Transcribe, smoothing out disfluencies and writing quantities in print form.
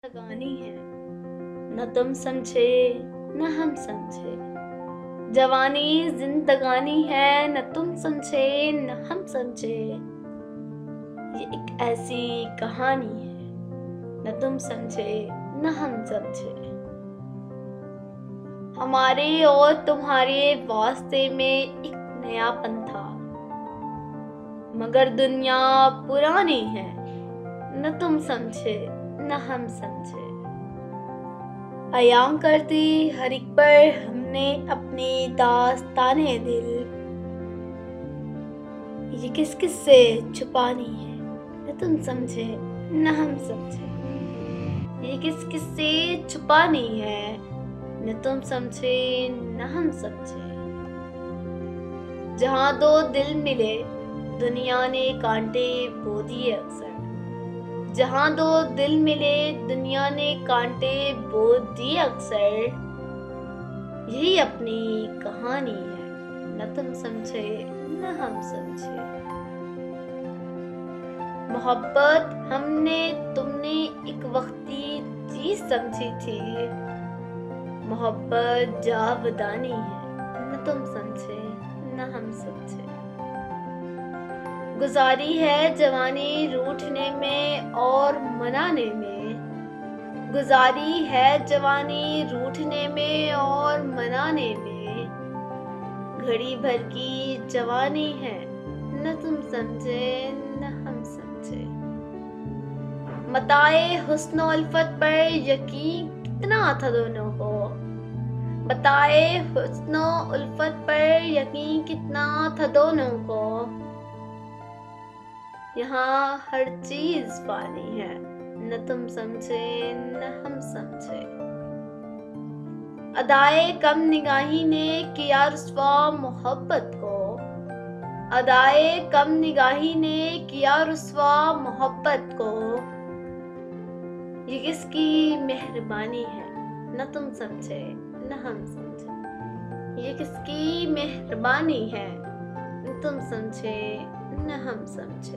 जिंदगानी है, न तुम समझे न हम समझे। जवानी जिंदगानी है, न तुम समझे न हम समझे। ये एक ऐसी कहानी है, न तुम समझे न हम समझे। हमारे और तुम्हारे वास्ते में एक नयापन था, मगर दुनिया पुरानी है, न तुम समझे न हम समझे। अयां करती हर एक पर हमने अपने दास्ताने दिल। ये किस किस से छुपानी है, न तुम समझे न हम समझे। ये किस किस से छुपानी है, न तुम समझे न हम समझे। जहां दो दिल मिले दुनिया ने कांटे बो दिए अक्सर। जहां दो दिल मिले दुनिया ने कांटे बो दिए अक्सर। यही अपनी कहानी है, न तुम समझे न हम समझे। मोहब्बत हमने तुमने एक वक्ती चीज समझी थी। मोहब्बत जावदानी है, न तुम समझे न हम समझे। गुजारी है जवानी रूठने में और मनाने में। गुजारी है जवानी रूठने में और मनाने में। घड़ी भर की जवानी है, न तुम समझे न हम समझे। बताए हुस्न उल्फत पर यकीन कितना था दोनों को। बताए हुस्न उल्फत पर यकीन कितना था दोनों को। यहाँ हर चीज फानी है, न तुम समझे न हम समझे। अदाए कम निगाही ने किया रुस्वा मोहब्बत को। अदाए कम निगाही ने किया रुस्वा मोहब्बत को। ये किसकी मेहरबानी है, न तुम समझे न हम समझे। ये किसकी मेहरबानी है, न तुम समझे न हम समझे।